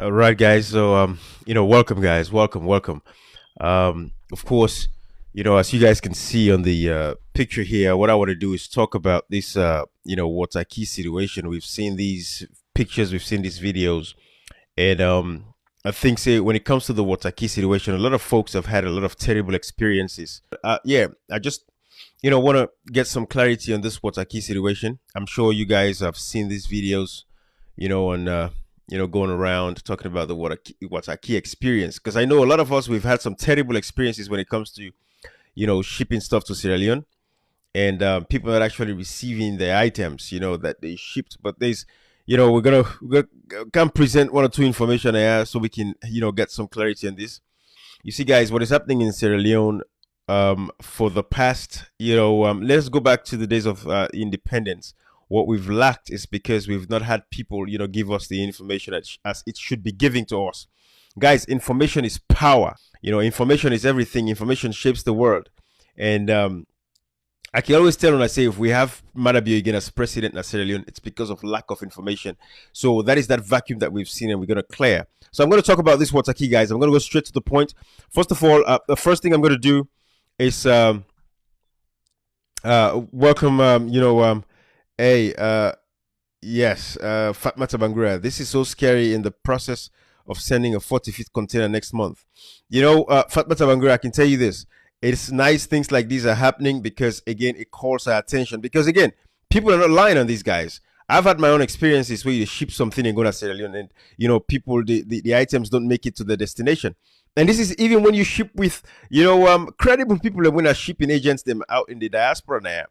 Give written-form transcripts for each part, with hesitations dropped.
All right, guys. So, welcome, guys. Welcome. Of course, as you guys can see on the picture here, what I want to do is talk about this, what's a key situation. We've seen these pictures, we've seen these videos, and I think, say, when it comes to the water key situation, a lot of folks have had a lot of terrible experiences. Yeah, I just, want to get some clarity on this water key situation. I'm sure you guys have seen these videos, on going around talking about the water key experience, because I know a lot of us, we've had some terrible experiences when it comes to shipping stuff to Sierra Leone, and people not actually receiving their items that they shipped. But there's we're gonna can present one or two information here so we can get some clarity on this. You see, guys, what is happening in Sierra Leone for the past, let's go back to the days of independence. What we've lacked is because we've not had people, give us the information as it should be giving to us. Guys, information is power. Information is everything. Information shapes the world. And I can always tell when I say if we have Madabio again as president in Sierra Leone, it's because of lack of information. So that is that vacuum that we've seen, and we're going to clear. So I'm going to talk about this water key, guys. I'm going to go straight to the point. First of all, the first thing I'm going to do is welcome, hey, yes, Fatmata Bangura. This is so scary in the process of sending a 45th container next month. Fatmata Bangura, I can tell you this. It's nice things like these are happening because, again, it calls our attention. Because, again, people are not lying on these guys. I've had my own experiences where you ship something and go to Sierra Leone and, people, the items don't make it to the destination. And this is even when you ship with, credible people, when are shipping agents them out in the diaspora now.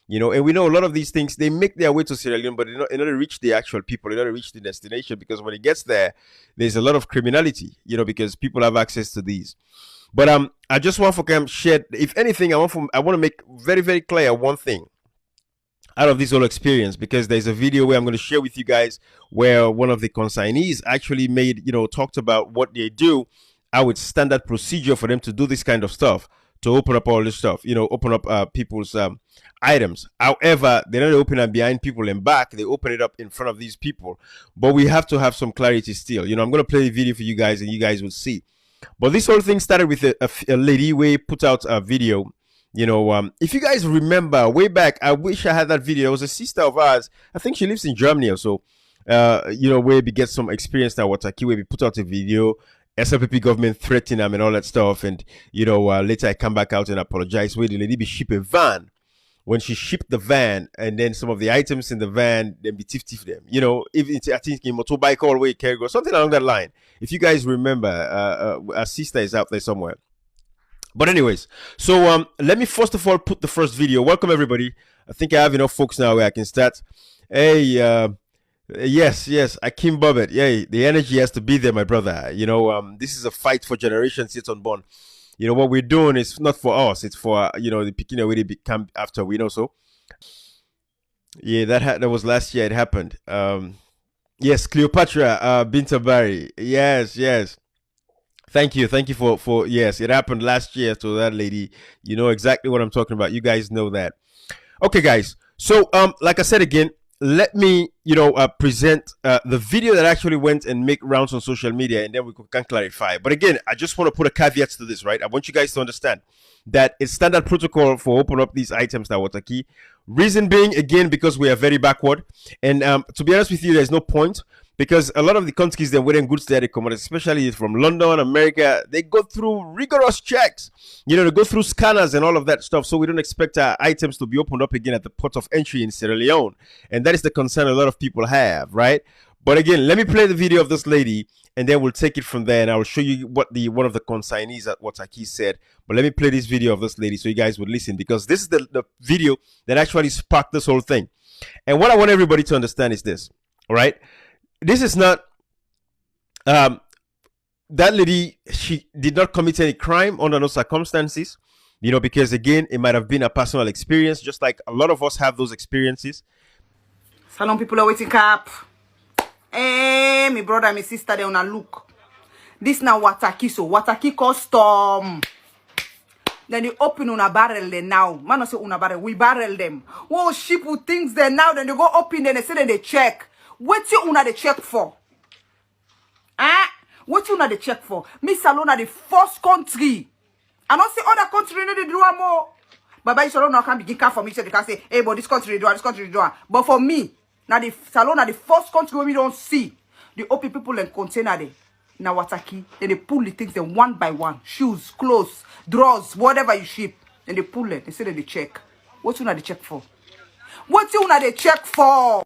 And we know a lot of these things, they make their way to Sierra Leone, but in order to reach the actual people, in order to reach the destination, because when it gets there, there's a lot of criminality, because people have access to these. But I just want to share, if anything, I want to make very, very clear one thing out of this whole experience, because there's a video where I'm going to share with you guys where one of the consignees actually talked about what they do, how it's standard procedure for them to do this kind of stuff, to open up all this stuff, open up people's items. However, they don't open it behind people and back. They open it up in front of these people. But we have to have some clarity still. I'm going to play the video for you guys, and you guys will see. But this whole thing started with a lady who put out a video. If you guys remember way back, I wish I had that video. It was a sister of ours. I think she lives in Germany or so. Where we get some experience now. What where we put out a video. SLPP government threatening them and all that stuff. And, later I come back out and apologize. Where the lady be ship a van. When she shipped the van, and then some of the items in the van, then be tiff them. If it's, I think, in motorbike all the way, carry something along that line. If you guys remember, our sister is out there somewhere. But anyways, so let me first of all put the first video. Welcome everybody. I think I have enough folks now where I can start. Hey, yes, Akim Bobet. Yeah, the energy has to be there, my brother. This is a fight for generations. It's unborn. What we're doing is not for us. It's for, the picking away they become after, so. Yeah, that was last year. It happened. Yes, Cleopatra, Binta Barry. Yes. Thank you for, yes, it happened last year to that lady. You know exactly what I'm talking about. You guys know that. Okay, guys. So, like I said again, let me, present the video that actually went and make rounds on social media, and then we can clarify. But again, I just want to put a caveat to this, right? I want you guys to understand that it's standard protocol for open up these items that water key. Reason being, again, because we are very backward. And to be honest with you, there's no point, because a lot of the countries that wearing goods there, they come, especially from London, America, they go through rigorous checks. They go through scanners and all of that stuff. So we don't expect our items to be opened up again at the port of entry in Sierra Leone. And that is the concern a lot of people have, right? But again, let me play the video of this lady, and then we'll take it from there, and I will show you what one of the consignees at Wataki said. But let me play this video of this lady so you guys would listen, because this is the video that actually sparked this whole thing. And what I want everybody to understand is this, all right? This is not, that lady, she did not commit any crime under no circumstances, because again, it might have been a personal experience, just like a lot of us have those experiences. Salon people are waiting up. Hey, my brother and my sister, they wanna look. This now Wataki, so Wataki custom. Then they open on a barrel then now. Man, I say on a barrel, we barrel them. Oh, ship with things there now, then they go open, then they say then they check. What you una the check for? Ah, What you not the check for? Me Salon are the first country. I don't say other country they do more. But by Salon now can begin come for me so they can say, hey, but this country do, this country do. But for me, now the Salon are the first country where we don't see the OP people in container there. Now Wataki, then they pull the things then one by one. Shoes, clothes, drawers, whatever you ship. Then they pull it. They say that they check. What you not the check for? What you not the check for?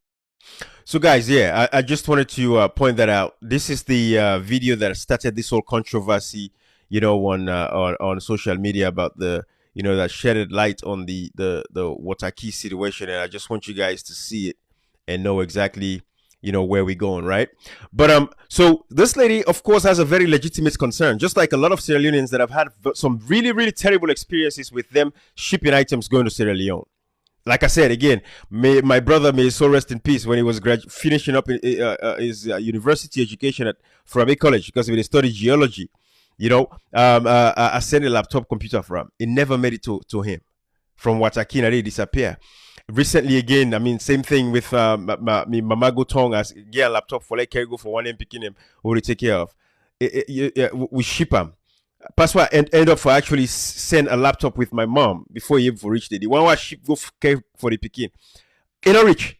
So guys, yeah, I just wanted to point that out. This is the video that started this whole controversy, you know, on social media about the, you know, that shedded light on the Wataki situation, and I just want you guys to see it and know exactly, you know, where we're going, right? But so this lady, of course, has a very legitimate concern, just like a lot of Sierra Leoneans that have had some really, really terrible experiences with them shipping items going to Sierra Leone. Like I said, again, my brother, may his soul rest in peace, when he was finishing up his university education at Furabe College, because he studied geology, you know, I sent a laptop computer for him. It never made it to him. From Wataki, and they disappear. Recently, again, I mean, same thing with Mamago Tong, as get a laptop for like carry go for one and picking him, who we take care of. We ship him. Password end up for actually send a laptop with my mom before he even reached it. The one was ship go for the picking. You know, rich.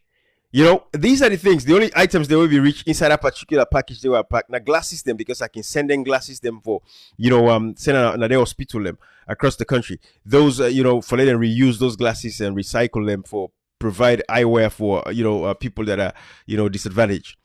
You know, these are the things. The only items they will be rich inside a particular package they were packed. Now glasses them, because I can send them glasses them for, you know, send another hospital them across the country. Those you know, for letting reuse those glasses and recycle them for provide eyewear for, you know, people that are, you know, disadvantaged.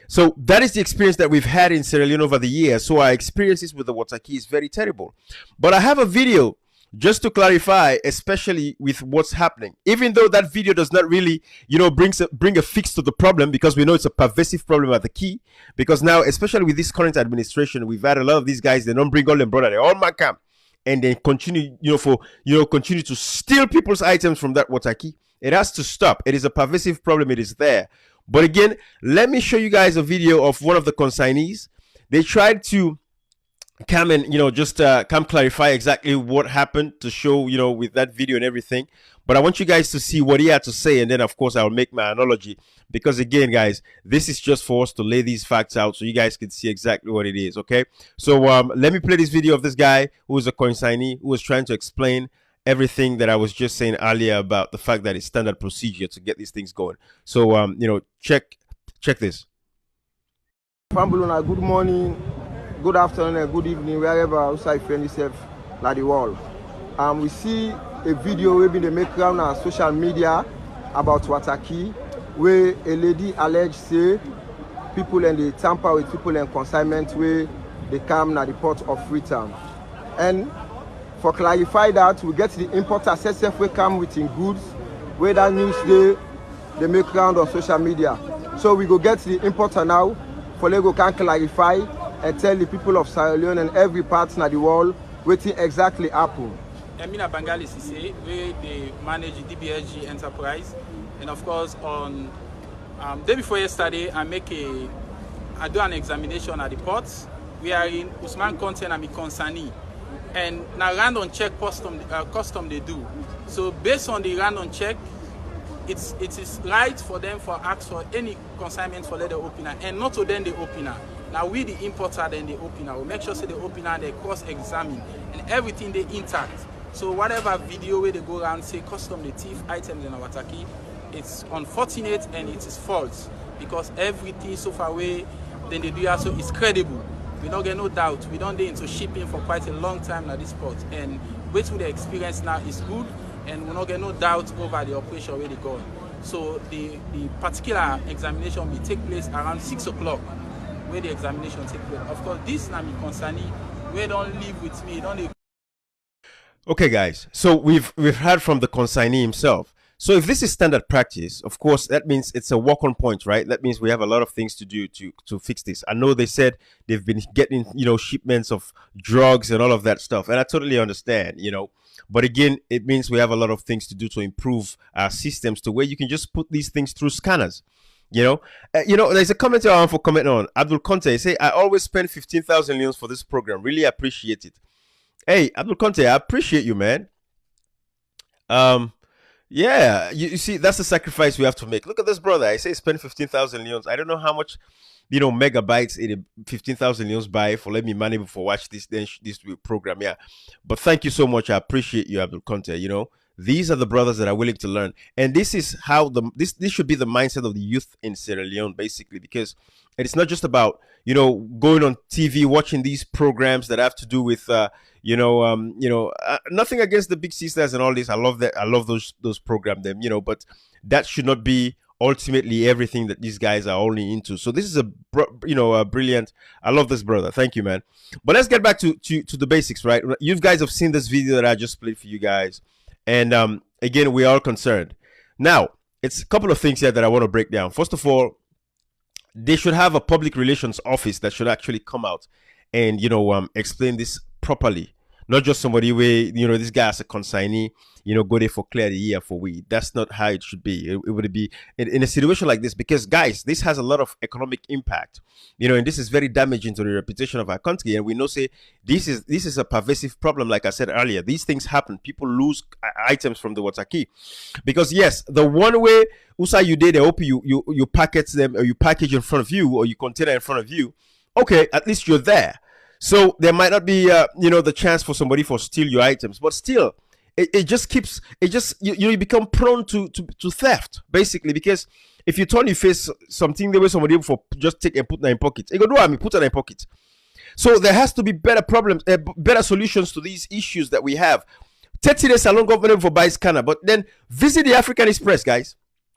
So that is the experience that we've had in Sierra Leone over the years. So our experiences with the Wataki is very terrible. But I have a video just to clarify, especially with what's happening. Even though that video does not really, you know, bring a fix to the problem, because we know it's a pervasive problem at the Quay. Because now, especially with this current administration, we've had a lot of these guys, they don't bring all them brother, they all man camp. And they continue, continue to steal people's items from that Wataki. It has to stop. It is a pervasive problem. It is there. But again, let me show you guys a video of one of the consignees. They tried to come and, you know, just come clarify exactly what happened, to show, you know, with that video and everything. But I want you guys to see what he had to say, and then of course I'll make my analogy, because again, guys, this is just for us to lay these facts out so you guys can see exactly what it is. Okay, so let me play this video of this guy who is a consignee, who was trying to explain everything that I was just saying earlier about the fact that it's standard procedure to get these things going. So you know, check this. Fambuluna, good morning, good afternoon, and good evening, wherever outside you find yourself like the world. We see a video where they make around on social media about Wataki, where a lady alleged say people and they tamper with people and consignment where they come na the port of Freetown. And for clarify that, we get the importer SSF we come with in goods, where that news they make around on social media. So we go get the importer now, for they go can clarify and tell the people of Sierra Leone and every part in the world what exactly happened. Emina Bangali Sise, where they manage DBSG enterprise, and of course on day before yesterday I do an examination at the ports. We are in Usman Content and Mikonsani, and now random check custom they do. So based on the random check, it is right for them for ask for any consignment for let the opener, and not to then the opener. Now we the importer then the opener. We make sure say the opener they cross-examine and everything they intact. So whatever video where they go around say custom the thief items in our Wataki, it's unfortunate and it is false, because everything so far away then they do also is credible. We don't get no doubt. We don't get into shipping for quite a long time at this port, and wait till the experience now is good, and we don't get no doubt over the operation where they go. So the particular examination will take place around 6 o'clock, where the examination take place. Of course, this na me concerning. We don't live with me. Don't. Okay, guys. So we've heard from the consignee himself. So if this is standard practice, of course, that means it's a walk-on point, right? That means we have a lot of things to do to fix this. I know they said they've been getting, you know, shipments of drugs and all of that stuff, and I totally understand, you know. But again, it means we have a lot of things to do to improve our systems to where you can just put these things through scanners. You know, there's a comment I want for comment on. Abdul Conte say, I always spend 15,000 leons for this program. Really appreciate it. Hey, Abdul Conte, I appreciate you, man. Yeah, you see, that's the sacrifice we have to make. Look at this brother. I say spend 15,000 leons. I don't know how much, megabytes in a 15,000 leons buy for let me money before watch this this program. Yeah, but thank you so much. I appreciate you, Abdul Conte. These are the brothers that are willing to learn, and this is how this should be the mindset of the youth in Sierra Leone, basically, because it's not just about going on TV watching these programs that have to do with nothing against the big sisters and all this. I love that. I love those programs, them, but that should not be ultimately everything that these guys are only into. So this is a brilliant. I love this, brother. Thank you, man. But let's get back to the basics, right? You guys have seen this video that I just played for you guys. And again, we are concerned. Now, it's a couple of things here that I want to break down. First of all, they should have a public relations office that should actually come out and explain this properly. Not just somebody where this guy as a consignee, go there for clear the year for weed. That's not how it should be. It would be in a situation like this, because guys, this has a lot of economic impact, and this is very damaging to the reputation of our country. And we know, say, this is a pervasive problem. Like I said earlier, these things happen. People lose items from the water key, because yes, the one way USA you did, they hope you package them, or you package in front of you, or you container in front of you. Okay, at least you're there. So there might not be, the chance for somebody for steal your items, but still, it just you become prone to theft, basically, because if you turn your face something the way somebody for just take and put in pocket, it go do I mean put in a pocket. So there has to be better solutions to these issues that we have. 30 days alone government for buy scanner, but then visit the African Express, guys.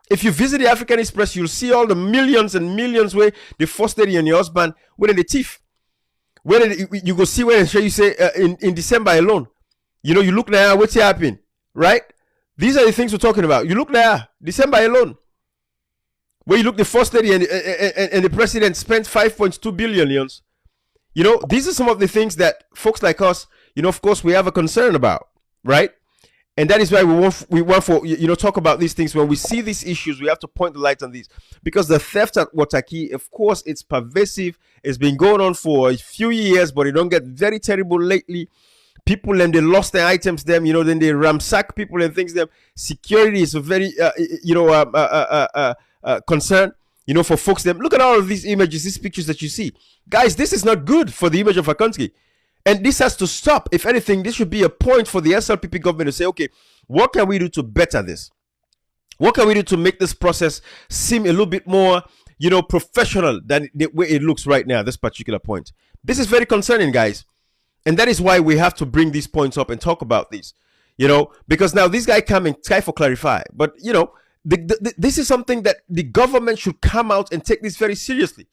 If you visit the African Express, you'll see all the millions and millions where the first lady and your husband were the thief. When you go see when you say in December alone, you look there, what's happening, right? These are the things we're talking about. You look there, December alone, where you look the first lady and the president spent 5.2 billion leons. These are some of the things that folks like us, of course, we have a concern about, right? And that is why we want for talk about these things. When we see these issues, we have to point the light on these, because the theft at Waterkey, of course, it's pervasive. It's been going on for a few years, but it don't get very terrible lately. People, and they lost their items, then they ransack people and things. Them security is a very concern. For folks. Them look at all of these images, these pictures that you see, guys. This is not good for the image of our country. And this has to stop. If anything, this should be a point for the SLPP government to say, okay, what can we do to better this? What can we do to make this process seem a little bit more, professional than the way it looks right now, this particular point? This is very concerning, guys. And that is why we have to bring these points up and talk about these, because now these guys come and try for clarify. But, this is something that the government should come out and take this very seriously.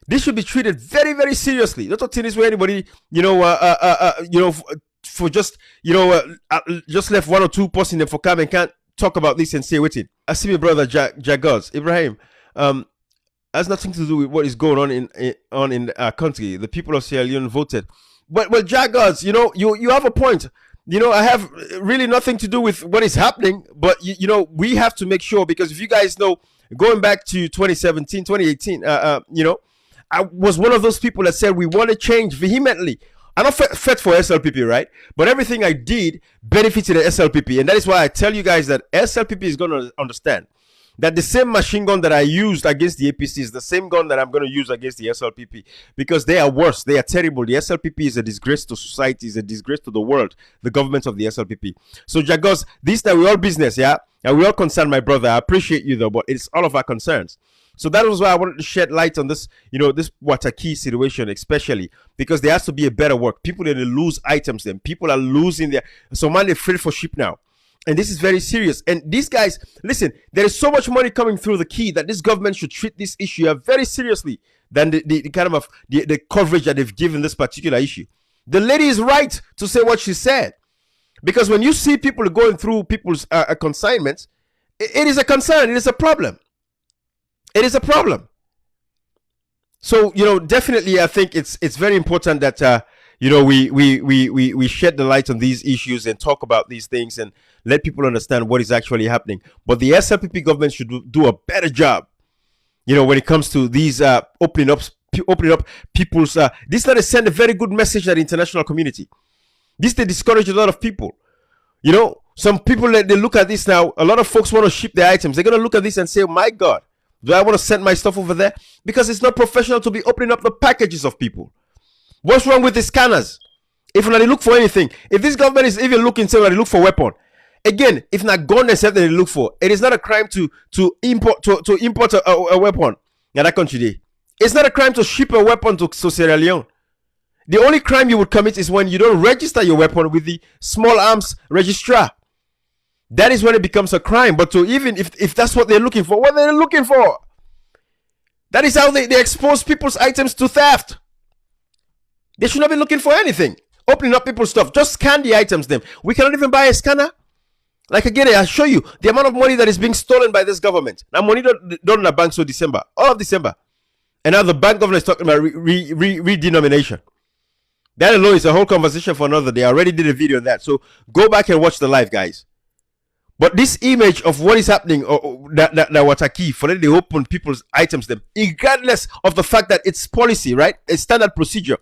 This should be treated very, very seriously. Not to this way anybody, for just, just left one or two person there for come and can't talk about this and say with it. I see my brother Jagos Ibrahim. Has nothing to do with what is going on in our country. The people of Sierra Leone voted, but well, Jagos, you have a point. I have really nothing to do with what is happening, but we have to make sure, because if you guys know, going back to 2017, 2018, I was one of those people that said we want to change vehemently. I'm not fed for SLPP, right? But everything I did benefited the SLPP. And that is why I tell you guys that SLPP is going to understand that the same machine gun that I used against the APC is the same gun that I'm going to use against the SLPP, because they are worse. They are terrible. The SLPP is a disgrace to society, is a disgrace to the world, the government of the SLPP. So, Jagos, this time we're all business, yeah? And we're all concerned, my brother. I appreciate you, though, but it's all of our concerns. So that was why I wanted to shed light on this, this Waterkey situation, especially because there has to be a better work. People didn't lose items, then people are losing their. So man, they're afraid for ship now, and this is very serious. And these guys, listen, there is so much money coming through the key that this government should treat this issue very seriously than the kind of the coverage that they've given this particular issue. The lady is right to say what she said, because when you see people going through people's consignments, it is a concern. It is a problem. It is a problem. So, definitely, I think it's very important that, we shed the light on these issues and talk about these things and let people understand what is actually happening. But the SLPP government should do a better job, when it comes to these opening up people's. This let us send a very good message to the international community. This they discourage a lot of people. Some people, they look at this now. A lot of folks want to ship their items. They're going to look at this and say, oh, my God. Do I want to send my stuff over there? Because it's not professional to be opening up the packages of people. What's wrong with the scanners? If not, they look for anything. If this government is even looking, say, they look for weapon. Again, if not gun themselves that they look for, it is not a crime to import a weapon in that country. It's not a crime to ship a weapon to Sierra Leone. The only crime you would commit is when you don't register your weapon with the small arms registrar. That is when it becomes a crime. But to even if that's what they're looking for, what they're looking for, that is how they expose people's items to theft. They should not be looking for anything. Opening up people's stuff. Just scan the items then. We cannot even buy a scanner. Like again, I'll show you the amount of money that is being stolen by this government. Now money don't in the bank so December. All of December. And now the bank governor is talking about redenomination. That alone is a whole conversation for another day. I already did a video on that. So go back and watch the live, guys. But this image of what is happening that Wataki, for letting they open people's items them, regardless of the fact that it's policy, right? It's standard procedure.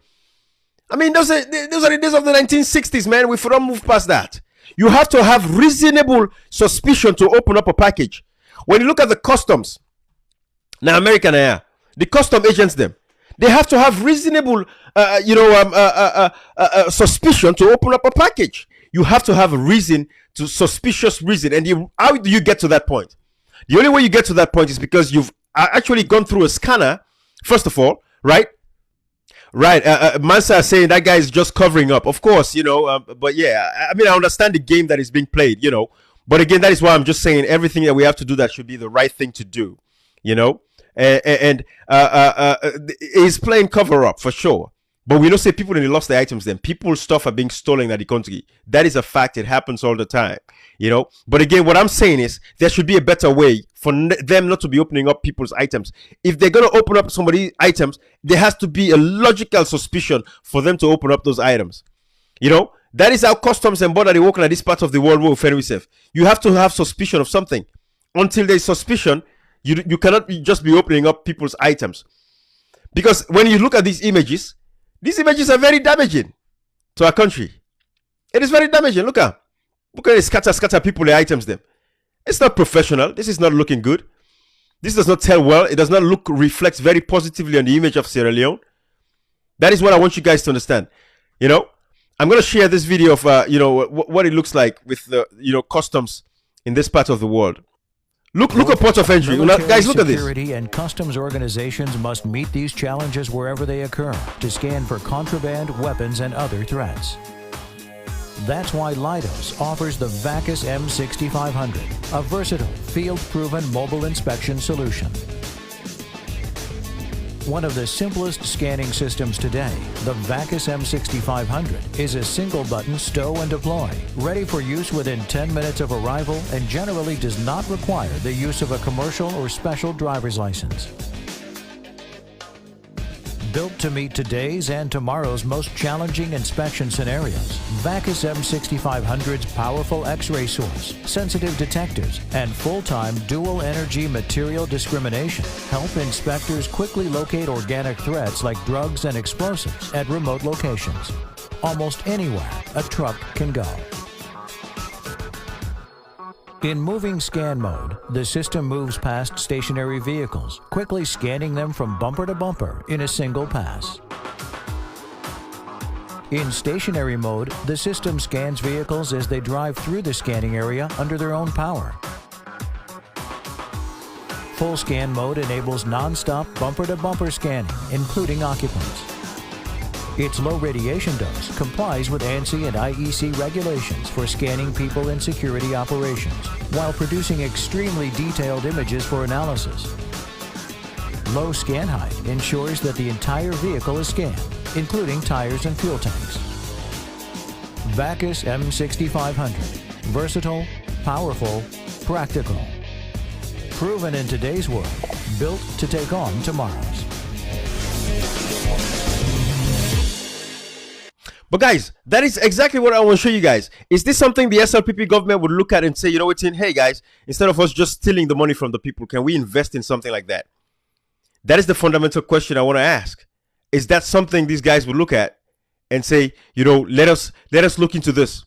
I mean, those are the days of the 1960s, man. We don't move past that. You have to have reasonable suspicion to open up a package. When you look at the customs, now American Air, the custom agents them, they have to have reasonable, suspicion to open up a package. You have to have a reason, to suspicious reason. And how do you get to that point? The only way you get to that point is because you've actually gone through a scanner, first of all, right? Right, Mansa is saying that guy is just covering up. Of course, but yeah, I mean, I understand the game that is being played, But again, that is why I'm just saying everything that we have to do that should be the right thing to do, And he's playing cover up for sure. But we don't say people when they lost their items. Then people's stuff are being stolen at the country. That is a fact. It happens all the time, But again, what I'm saying is there should be a better way for them not to be opening up people's items. If they're gonna open up somebody's items, there has to be a logical suspicion for them to open up those items. That is how customs and border they work at this part of the world where we safe. You have to have suspicion of something. Until there's suspicion, you cannot just be opening up people's items. Because when you look at these images are very damaging to our country. It is very damaging. Look at it, scatter people the items them. It's not professional. This is not looking good. This does not tell well. It does not reflect very positively on the image of Sierra Leone. That is what I want you guys to understand. I'm going to share this video of what it looks like with the customs in this part of the world. Look at port of entry. Guys, look at this. Security and customs organizations must meet these challenges wherever they occur to scan for contraband, weapons, and other threats. That's why Leidos offers the VACUS M6500, a versatile, field-proven mobile inspection solution. One of the simplest scanning systems today, the VACUS M6500 is a single-button stow and deploy, ready for use within 10 minutes of arrival and generally does not require the use of a commercial or special driver's license. Built to meet today's and tomorrow's most challenging inspection scenarios, VACUS M6500's powerful X-ray source, sensitive detectors, and full-time dual-energy material discrimination help inspectors quickly locate organic threats like drugs and explosives at remote locations. Almost anywhere a truck can go. In moving scan mode, the system moves past stationary vehicles, quickly scanning them from bumper to bumper in a single pass. In stationary mode, the system scans vehicles as they drive through the scanning area under their own power. Full scan mode enables non-stop bumper-to-bumper scanning, including occupants. Its low radiation dose complies with ANSI and IEC regulations for scanning people in security operations, while producing extremely detailed images for analysis. Low scan height ensures that the entire vehicle is scanned, including tires and fuel tanks. VACUS M6500. Versatile, powerful, practical. Proven in today's world, built to take on tomorrow's. But guys, that is exactly what I want to show you guys. Is this something the SLPP government would look at and say, hey guys, instead of us just stealing the money from the people, can we invest in something like that? That is the fundamental question I want to ask. Is that something these guys would look at and say, let us look into this?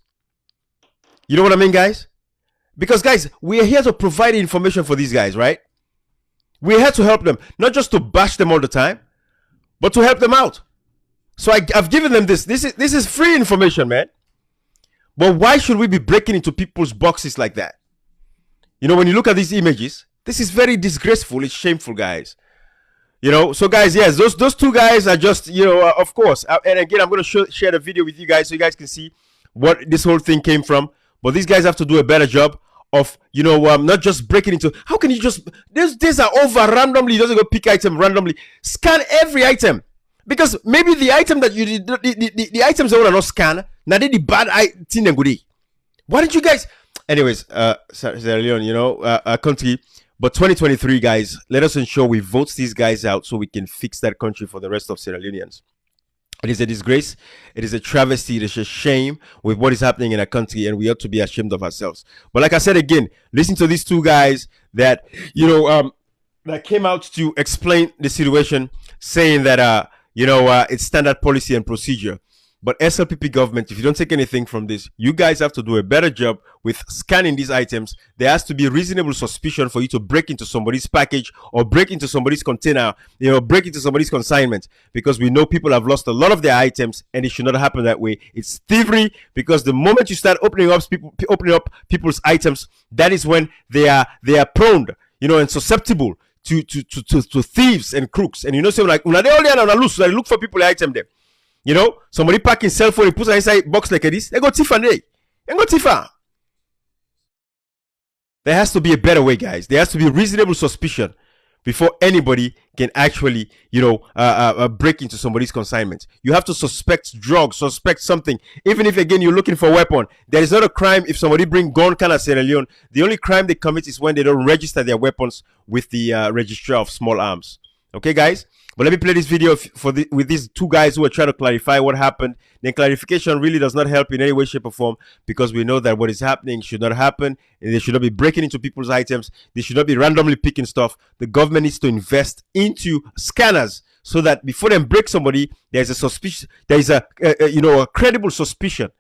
You know what I mean, guys? Because guys, we are here to provide information for these guys, right? We're here to help them, not just to bash them all the time, but to help them out. So I've given them this. This is free information, man. But why should we be breaking into people's boxes like that? You know, when you look at these images, this is very disgraceful. It's shameful, guys. You know, so guys, yes, those two guys are just, you know, of course. And again, I'm going to share the video with you guys so you guys can see what this whole thing came from. But these guys have to do a better job of, you know, not just breaking into. How can you just, these are over randomly. He doesn't go pick item randomly. Scan every item. Because maybe the item that you did, the items that are not scan, now they the bad thing and goodie. Why didn't you guys? Anyways, Sierra Leone, you know, country. But 2023, guys, let us ensure we vote these guys out so we can fix that country for the rest of Sierra Leoneans. It is a disgrace. It is a travesty. It is a shame with what is happening in our country, and we ought to be ashamed of ourselves. But like I said again, listen to these two guys that, you know, that came out to explain the situation, saying that, you know, it's standard policy and procedure. But SLPP government, if you don't take anything from this, you guys have to do a better job with scanning these items. There has to be reasonable suspicion for you to break into somebody's package or break into somebody's container, you know, break into somebody's consignment, because we know people have lost a lot of their items, and it should not happen that way. It's thievery, because the moment you start opening up people's items, that is when they are prone, you know, and susceptible to thieves and crooks. And you know, so like when they only on a loose, they look for people item there. You know, somebody packing cell phone, he puts it inside box like this. They go thief and they go thief. There has to be a better way, guys. There has to be reasonable suspicion before anybody can actually, you know, break into somebody's consignment. You have to suspect drugs, suspect something. Even if, again, you're looking for a weapon, there is not a crime if somebody bring gun kind of Sierra Leone. The only crime they commit is when they don't register their weapons with the registrar of small arms. Okay, guys? But let me play this video with these two guys who are trying to clarify what happened. The clarification really does not help in any way, shape, or form, because we know that what is happening should not happen. And they should not be breaking into people's items. They should not be randomly picking stuff. The government needs to invest into scanners so that before they break somebody, there's a suspicion. There is a credible suspicion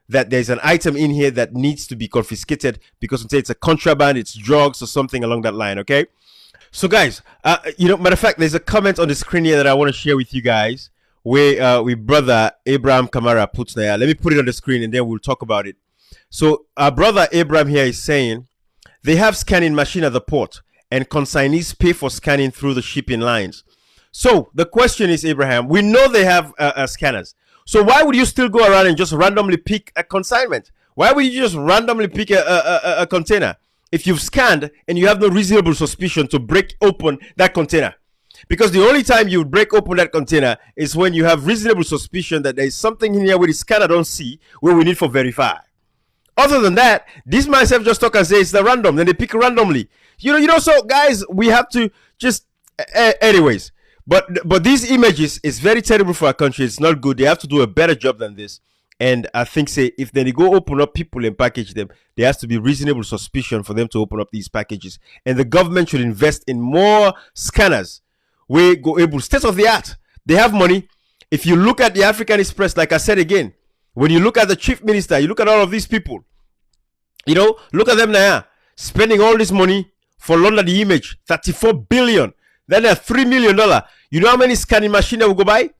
that there's an item in here that needs to be confiscated because it's a contraband, it's drugs, or something along that line. Okay. So guys, you know, matter of fact, there's a comment on the screen here that I want to share with you guys, where with brother Abraham Kamara puts there. Let me put it on the screen and then we'll talk about it. So our brother Abraham here is saying they have scanning machine at the port and consignees pay for scanning through the shipping lines. So the question is, Abraham, we know they have scanners. So why would you still go around and just randomly pick a consignment? Why would you just randomly pick a container if you've scanned and you have no reasonable suspicion to break open that container? Because the only time you break open that container is when you have reasonable suspicion that there is something in here where the scanner don't see, where we need for verify. Other than that, these myself just talk and say it's the random, then they pick randomly. You know. So guys, we have to just, anyways. But these images is very terrible for our country. It's not good. They have to do a better job than this. And I think, say, if they go open up people and package them, there has to be reasonable suspicion for them to open up these packages. And the government should invest in more scanners. We go able, state of the art. They have money. If you look at the African Express, like I said again, when you look at the chief minister, you look at all of these people, you know, look at them now, spending all this money for London the image, 34 billion. Then they're $3 million. You know how many scanning machines we go buy?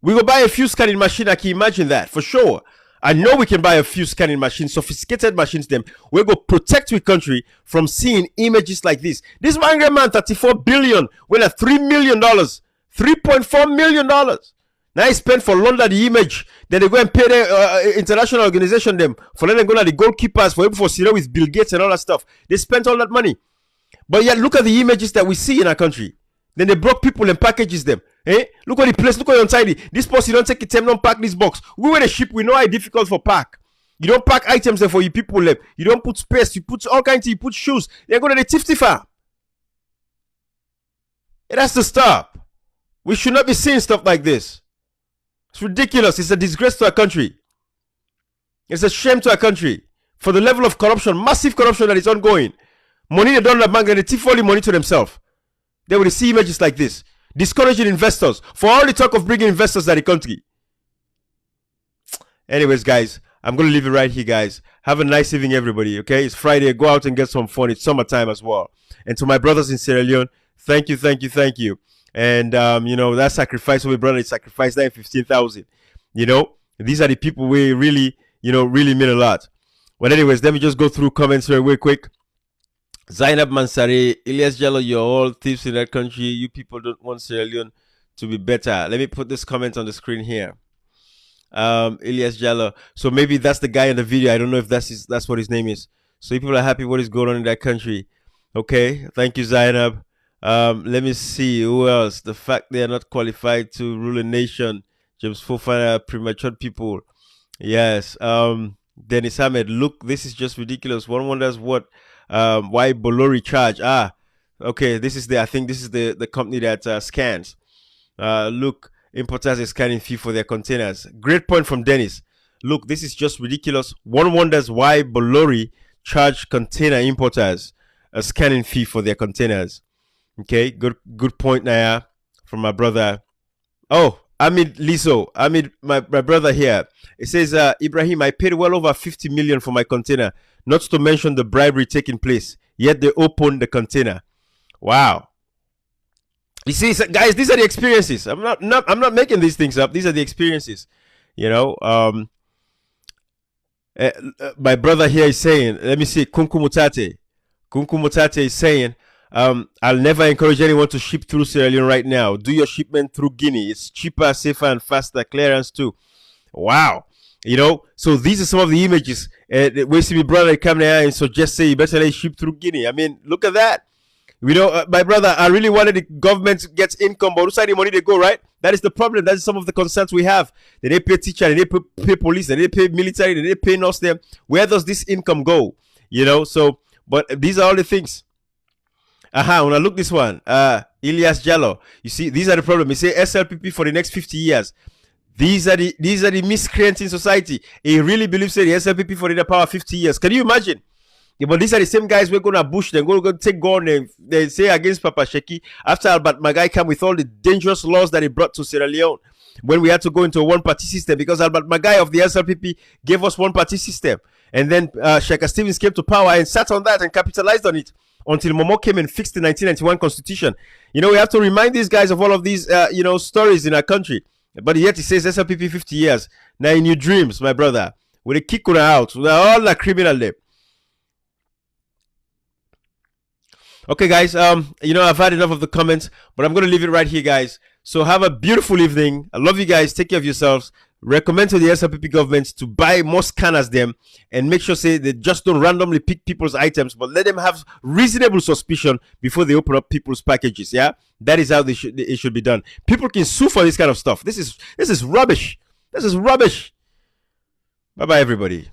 We go buy a few scanning machines. I can imagine that for sure. I know we can buy a few scanning machines, sophisticated machines. Them we go protect our country from seeing images like this. This man, 34 billion, when at $3 million, $3.4 million. Now he spent for London the image. Then they go and pay the international organization them for letting go to the goalkeepers for Syria with Bill Gates and all that stuff. They spent all that money, but yet look at the images that we see in our country. Then they broke people and packages them. Eh? Look at the place. Look at untidy. This person, you don't take it, don't pack this box. We were the ship. We know how difficult for pack. You don't pack items there for you people left. You don't put space. You put all kinds of, you put shoes. They're going to the tiftifa. It has to stop. We should not be seeing stuff like this. It's ridiculous. It's a disgrace to our country. It's a shame to our country for the level of corruption, massive corruption that is ongoing. Money they don't have bank and they thief all the money to themselves. They will see images like this, discouraging investors for all the talk of bringing investors to the country. Anyways, guys, I'm going to leave it right here, guys. Have a nice evening, everybody, okay? It's Friday. Go out and get some fun. It's summertime as well. And to my brothers in Sierra Leone, Thank you. And that sacrifice we brother sacrificed that 15,000. These are the people we really, really mean a lot. But anyways, let me just go through comments very quick. Zainab Mansari, Ilyas Jallo, you're all thieves in that country. You people don't want Sierra Leone to be better. Let me put this comment on the screen here. Ilyas Jallo. So maybe that's the guy in the video. I don't know if that's what his name is. So people are happy what is going on in that country. Okay, thank you, Zainab. Let me see who else. The fact they are not qualified to rule a nation. James Fofana, premature people. Yes. Dennis Ahmed. Look, this is just ridiculous. One wonders why Bolori charge. Okay. I think this is the company that scans. Look, importers are scanning fee for their containers. Great point from Dennis. Look, this is just ridiculous. One wonders why Bolori charge container importers a scanning fee for their containers. Okay, good point, Naya, from my brother. Oh, Amid Liso, my brother here. It says, Ibrahim, I paid well over 50 million for my container, not to mention the bribery taking place. Yet they opened the container. Wow. You see, guys, these are the experiences. I'm not making these things up. These are the experiences. My brother here is saying, let me see, Kunku Mutate is saying, I'll never encourage anyone to ship through Sierra Leone right now. Do your shipment through Guinea. It's cheaper, safer, and faster. Clearance too. Wow. So these are some of the images. We see my brother come there and suggest, say, you better let ship through Guinea. I mean, look at that. My brother, I really wanted the government to get income, but whose side the money they go, right? That is the problem. That is some of the concerns we have. They pay teacher, they pay police, they pay military, they pay nurse them. Where does this income go? But these are all the things. When I look this one, Ilyas Jallo, you see, these are the problem. You say SLPP for the next 50 years. These are the miscreants in society. He really believes that the SLPP for the power 50 years. Can you imagine? Yeah, but these are the same guys we're gonna bush them, going to take gun and they say against Papa Sheki after Albert Magai came with all the dangerous laws that he brought to Sierra Leone when we had to go into a one-party system, because Albert Magai of the SLPP gave us one-party system, and then Sheikh Stevens came to power and sat on that and capitalized on it until Momo came and fixed the 1991 constitution. We have to remind these guys of all of these stories in our country, but yet he says SLPP 50 years. Now in your dreams, my brother, with a kick out, we're all a criminal there. Okay, guys, I've had enough of the comments, but I'm going to leave it right here, guys. So have a beautiful evening. I love you guys. Take care of yourselves. Recommend to the SLPP government to buy more scanners them and make sure they just don't randomly pick people's items, but let them have reasonable suspicion before they open up people's packages. Yeah, that is how it should be done. People can sue for this kind of stuff. This is rubbish. This is rubbish. Bye-bye, everybody.